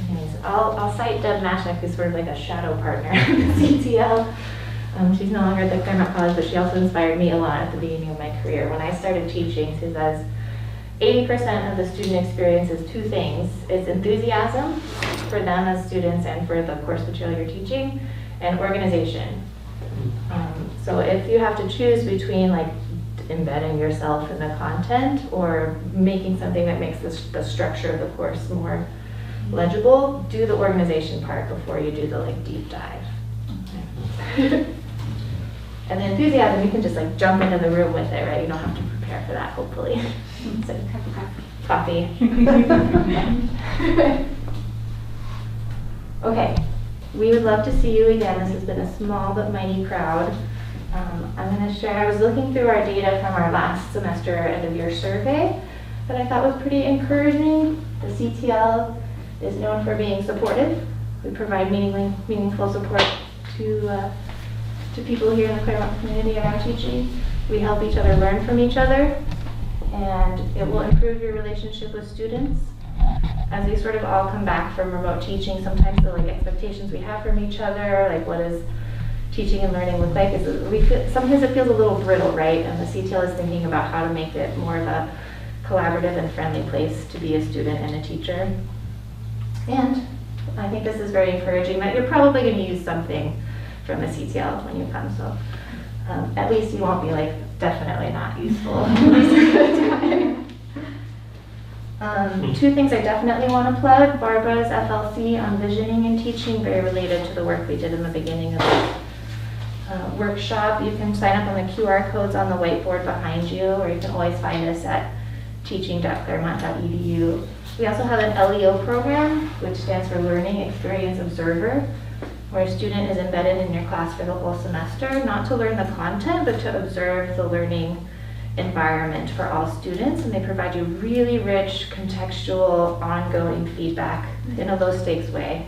Anyways, I'll cite Deb Mashek, who's sort of like a shadow partner at CTL. She's no longer at the Claremont College, but she also inspired me a lot at the beginning of my career. When I started teaching, she says 80% of the student experience is 2 things. It's enthusiasm for them as students and for the course material you're teaching, and organization. So if you have to choose between like embedding yourself in the content or making something that makes the structure of the course more legible, do the organization part before you do the like deep dive. And the enthusiasm, you can just like jump into the room with it, right? You don't have to prepare for that, hopefully. So, coffee. Okay, we would love to see you again. This has been a small but mighty crowd. I'm going to share, I was looking through our data from our last semester end of year survey. that I thought was pretty encouraging. The CTL is known for being supportive. We provide meaningful support to people here in the Claremont community around teaching. We help each other learn from each other, and it will improve your relationship with students. As we sort of all come back from remote teaching, sometimes the expectations we have from each other, like what does teaching and learning look like, sometimes it feels a little brittle, right? And the CTL is thinking about how to make it more of a collaborative and friendly place to be a student and a teacher. And I think this is very encouraging that you're probably going to use something from the CTL when you come, so at least you won't be definitely not useful. Two things I definitely want to plug. Barbara's FLC on visioning and teaching, very related to the work we did in the beginning of the workshop. You can sign up on the QR codes on the whiteboard behind you, or you can always find us at teaching.claremont.edu. We also have an LEO program, which stands for Learning Experience Observer, where a student is embedded in your class for the whole semester, not to learn the content, but to observe the learning environment for all students. And they provide you really rich, contextual, ongoing feedback in a low-stakes way.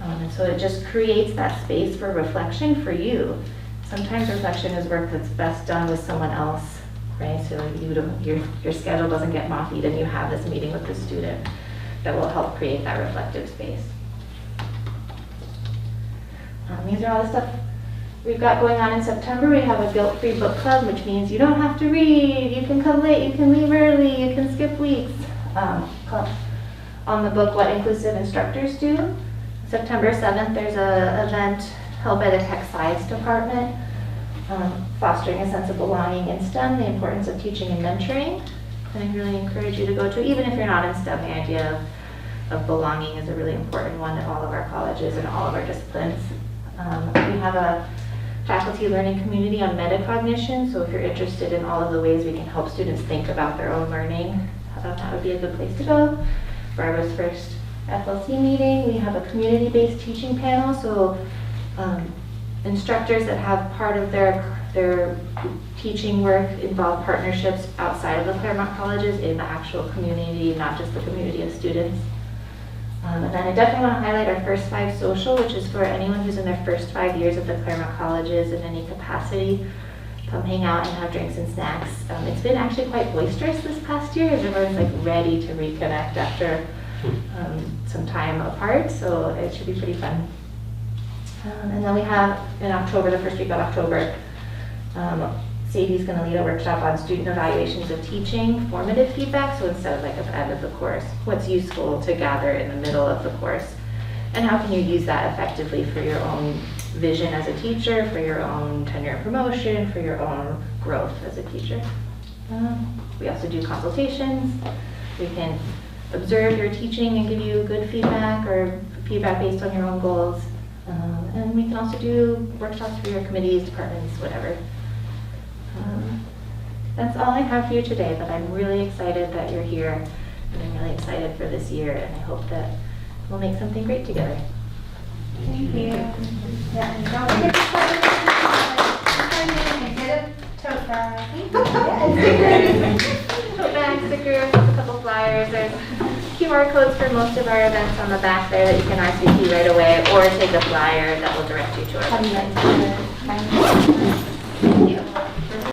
And so it just creates that space for reflection for you. Sometimes reflection is work that's best done with someone else, right? So your schedule doesn't get moth-eaten, and you have this meeting with the student that will help create that reflective space. These are all the stuff we've got going on in September. We have a guilt-free book club, which means you don't have to read, you can come late, you can leave early, you can skip weeks. On the book, What Inclusive Instructors Do. September 7th, there's an event held by the Tech Science Department, fostering a sense of belonging in STEM, the importance of teaching and mentoring. And I really encourage you to go to, even if you're not in STEM, the idea of belonging is a really important one at all of our colleges and all of our disciplines. We have a faculty learning community on metacognition, so if you're interested in all of the ways we can help students think about their own learning, that would be a good place to go. Barbara's first FLC meeting, we have a community-based teaching panel, so instructors that have part of their teaching work involve partnerships outside of the Claremont colleges in the actual community, not just the community of students. And then I definitely want to highlight our First 5 Social, which is for anyone who's in their first 5 years at the Claremont colleges in any capacity. Come hang out and have drinks and snacks. It's been actually quite boisterous this past year, as everyone's ready to reconnect after some time apart, so it should be pretty fun. And then we have in October, the first week of October, Sadie's going to lead a workshop on student evaluations of teaching, formative feedback, so instead of at the end of the course, what's useful to gather in the middle of the course, and how can you use that effectively for your own vision as a teacher, for your own tenure and promotion, for your own growth as a teacher. We also do consultations. We can observe your teaching and give you good feedback or feedback based on your own goals. And we can also do workshops for your committees, departments, whatever. That's all I have for you today, but I'm really excited that you're here, and I'm really excited for this year, and I hope that we'll make something great together. Thank you. Yeah, and don't forget to get a tote bag. Tote bags, stickers, a couple flyers. There's QR codes for most of our events on the back there that you can RSVP right away, or take a flyer that will direct you to our website. Have you guys Thank you.